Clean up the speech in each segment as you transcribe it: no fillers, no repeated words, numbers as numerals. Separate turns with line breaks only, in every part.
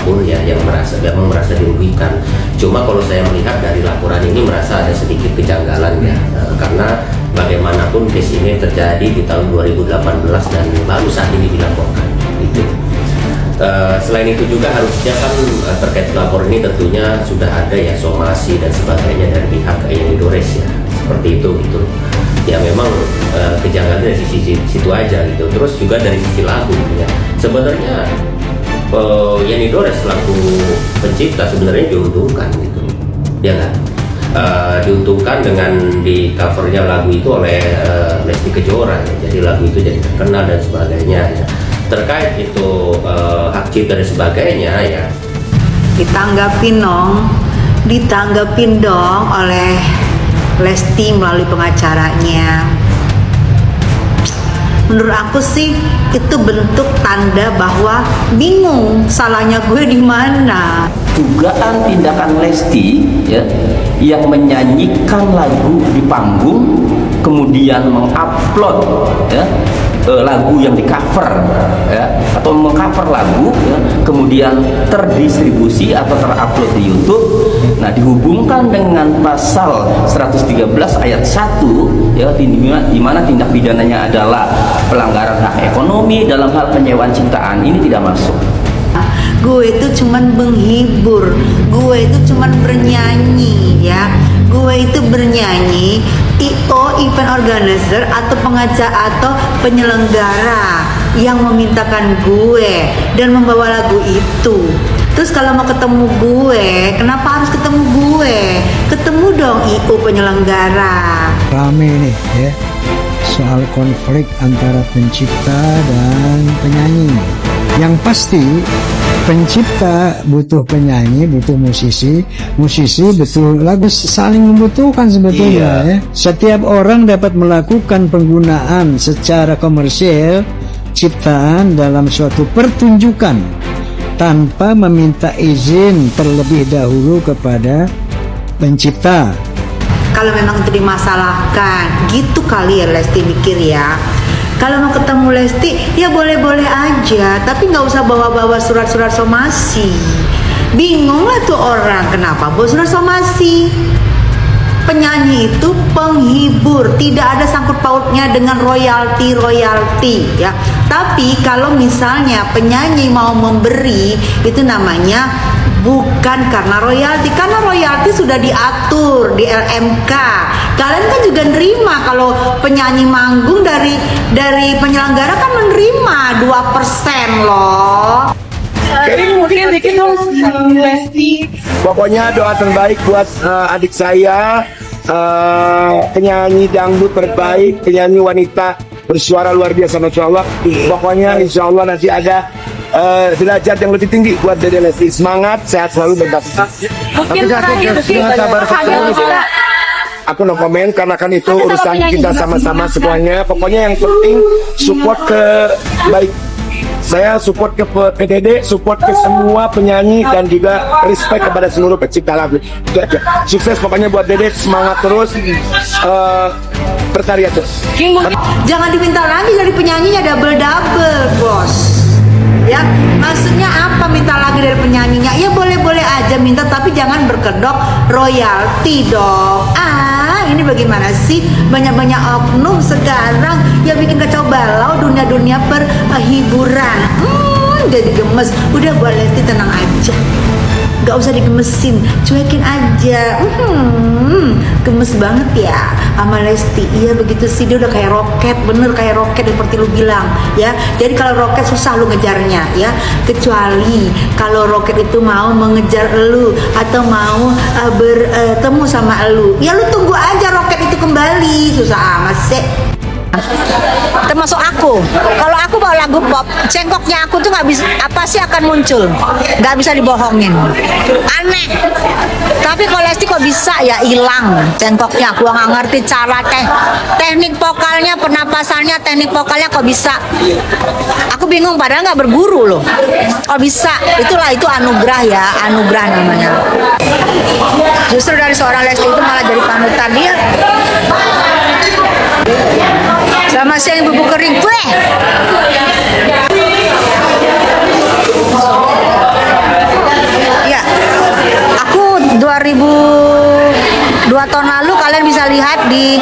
siapapun ya yang merasa dirugikan. Cuma kalau saya melihat dari laporan ini merasa ada sedikit kejanggalan ya, karena bagaimanapun case ini terjadi di tahun 2018 dan baru saat ini dilaporkan gitu. Selain itu juga harusnya kan terkait pelapor ini tentunya sudah ada ya somasi dan sebagainya dari pihak Yanidores ya, seperti itu gitu. Ya memang kejanggalan dari sisi situ aja gitu. Terus juga dari sisi lagu ya, sebenarnya Yanidores selaku pencipta sebenarnya diuntungkan gitu, ya nggak? Diuntungkan dengan di covernya lagu itu oleh Lesti Kejora ya. Jadi lagu itu jadi terkenal dan sebagainya ya. Terkait itu hak cipta dan sebagainya ya,
ditanggapin dong oleh Lesti melalui pengacaranya. Menurut aku sih itu bentuk tanda bahwa bingung salahnya gue di mana.
Dugaan tindakan Lesti ya, yang menyanyikan lagu di panggung kemudian mengupload ya, lagu yang di cover ya, atau mengcover lagu ya, kemudian terdistribusi atau terupload di YouTube. Nah, dihubungkan dengan pasal 113 ayat 1 ya, di mana tindak pidananya adalah pelanggaran hak ekonomi dalam hal penyewaan ciptaan, ini tidak masuk.
Gue itu cuman menghibur, gue itu cuman bernyanyi ya, gue itu bernyanyi. IO, event organizer atau pengacara atau penyelenggara yang memintakan gue dan membawa lagu itu. Terus kalau mau ketemu gue, kenapa harus ketemu gue? Ketemu dong IO penyelenggara.
Rame nih ya, soal konflik antara pencipta dan penyanyi. Yang pasti pencipta butuh penyanyi, butuh musisi butuh lagu, saling membutuhkan sebetulnya ya. Setiap orang dapat melakukan penggunaan secara komersial ciptaan dalam suatu pertunjukan tanpa meminta izin terlebih dahulu kepada pencipta.
Kalau memang itu dimasalahkan, gitu kali ya Lesti mikir ya. Kalau mau ketemu Lesti, ya boleh-boleh aja, tapi nggak usah bawa-bawa surat-surat somasi. Bingung lah tuh orang, kenapa bawa surat somasi? Penyanyi itu penghibur, tidak ada sangkut pautnya dengan royalti ya. Tapi kalau misalnya penyanyi mau memberi, itu namanya bukan karena royalti sudah diatur di LMK. Kalian kan juga nerima kalau penyanyi manggung dari penyelenggara kan menerima 2% loh.
Mungkin dikit dong Lesti. Pokoknya doa terbaik buat adik saya, penyanyi dangdut terbaik, penyanyi wanita bersuara luar biasa, masya Allah. Pokoknya insya Allah nanti ada derajat yang lebih tinggi buat Dede Lesti. Semangat, sehat selalu, berkah.
Mungkin terakhir
aku no komen karena kan itu urusan kita sama-sama semuanya. Pokoknya yang penting support ke baik. Saya support ke PDD, support ke semua penyanyi dan juga respect kepada seluruh pencipta lagu. Sukses pokoknya buat Dede, semangat terus, berkarya terus.
Jangan diminta lagi dari penyanyinya double bos. Ya, maksudnya apa minta lagi dari penyanyinya? Ya boleh-boleh aja minta, tapi jangan berkedok royalti dong. Ini bagaimana sih? Banyak-banyak oknum sekarang yang bikin kacau balau dunia perhiburan. Jadi gemes. Udah buat Lesti tenang aja, gak usah digemesin, cuekin aja. Gemes banget ya sama Lesti. Iya begitu sih, dia udah kayak roket, bener kayak roket seperti lu bilang ya. Jadi kalau roket susah lu ngejarnya ya, kecuali kalau roket itu mau mengejar lu atau mau bertemu sama lu, ya lu tunggu aja roket itu kembali. Susah amat sih.
Termasuk aku, kalau aku bawa lagu pop, cengkoknya aku tuh nggak bisa, apa sih akan muncul, nggak bisa dibohongin, aneh. Tapi kalau Lesti kok bisa ya hilang cengkoknya, aku nggak ngerti cara teknik vokalnya, pernapasannya, teknik vokalnya kok bisa. Aku bingung, padahal nggak berguru loh, kok bisa. Itulah, itu anugerah ya, anugerah namanya. Justru dari seorang Lesti itu malah jadi panutan dia. Sama siang bubuk kering, gue. lihat di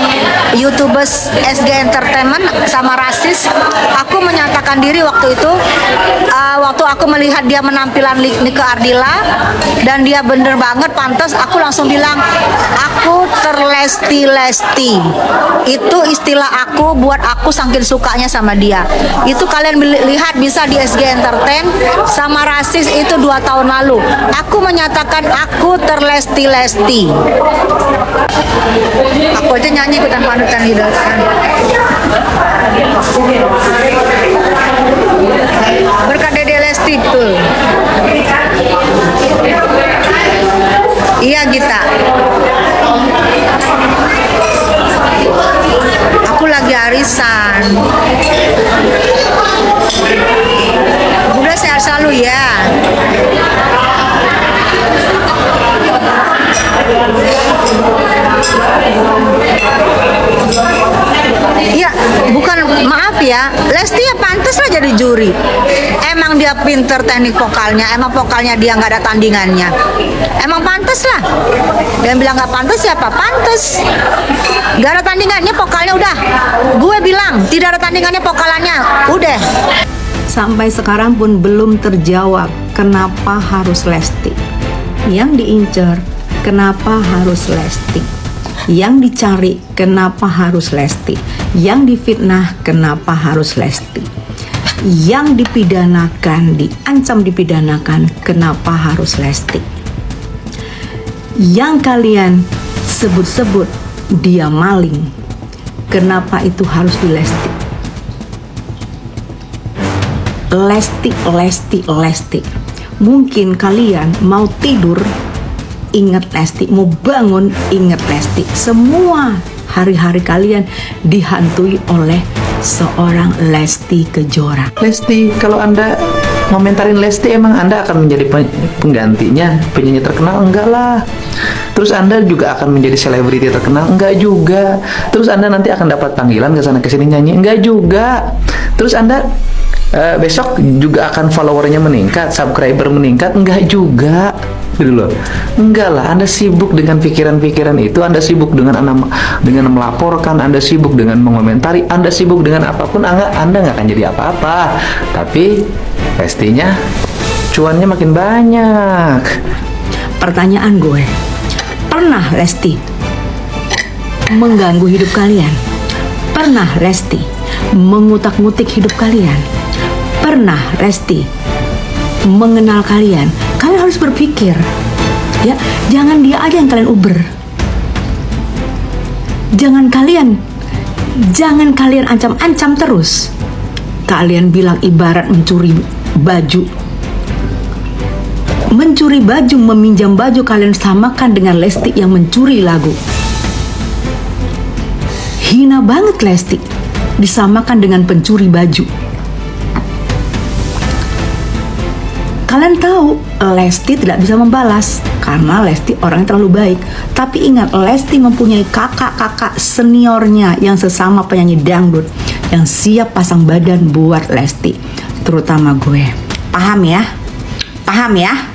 YouTubers SG Entertainment sama Rasis, aku menyatakan diri waktu itu. Waktu aku melihat dia menampilan Nike Ardila dan dia bener banget pantas, aku langsung bilang aku terlesti-lesti. Itu istilah aku buat aku saking sukanya sama dia. Itu kalian lihat bisa di SG Entertain sama Rasis itu 2 tahun lalu. Aku menyatakan aku terlesti-lesti. Aku aja nyanyi ikutan panutan lidah. Berkat Dede Lesti tuh. Iya Gita. Aku lagi arisan. Udah sehat selalu ya. Iya, bukan maaf ya, Lesti ya pantas lah jadi juri. Emang dia pinter teknik vokalnya, emang vokalnya dia nggak ada tandingannya. Emang pantas lah. Dan bilang nggak pantas siapa? Pantas. Nggak ada tandingannya vokalnya udah. Gue bilang tidak ada tandingannya vokalannya, udah.
Sampai sekarang pun belum terjawab kenapa harus Lesti. Yang diincar, kenapa harus Lesti? Yang dicari, kenapa harus Lesti? Yang difitnah, kenapa harus Lesti? Yang dipidanakan, diancam dipidanakan, kenapa harus Lesti? Yang kalian sebut-sebut dia maling, kenapa itu harus di Lesti? Lesti, Lesti, Lesti. Mungkin kalian mau tidur ingat Lesti, mau bangun ingat Lesti. Semua hari-hari kalian dihantui oleh seorang Lesti Kejora.
Lesti, kalau Anda ngomentarin Lesti, emang Anda akan menjadi penggantinya, penyanyi terkenal? Enggak lah. Terus Anda juga akan menjadi selebriti terkenal? Enggak juga. Terus Anda nanti akan dapat panggilan ke sana ke sini nyanyi? Enggak juga. Terus Anda besok juga akan followernya meningkat, subscriber meningkat? Enggak juga, gitu loh. Enggak lah, Anda sibuk dengan pikiran-pikiran itu, Anda sibuk dengan melaporkan, Anda sibuk dengan mengomentari, Anda sibuk dengan apapun, Anda nggak akan jadi apa-apa. Tapi pastinya cuannya makin banyak.
Pertanyaan gue, pernah Lesti mengganggu hidup kalian? Pernah Lesti mengutak-ngutik hidup kalian? Pernah Lesti mengenal kalian? Kalian harus berpikir, ya, jangan dia aja yang kalian uber. Jangan kalian ancam-ancam terus. Kalian bilang ibarat mencuri baju. Mencuri baju, meminjam baju, kalian samakan dengan Lesti yang mencuri lagu. Hina banget Lesti disamakan dengan pencuri baju. Kalian tahu Lesti tidak bisa membalas karena Lesti orangnya terlalu baik. Tapi ingat, Lesti mempunyai kakak-kakak seniornya yang sesama penyanyi dangdut yang siap pasang badan buat Lesti, terutama gue. Paham ya? Paham ya?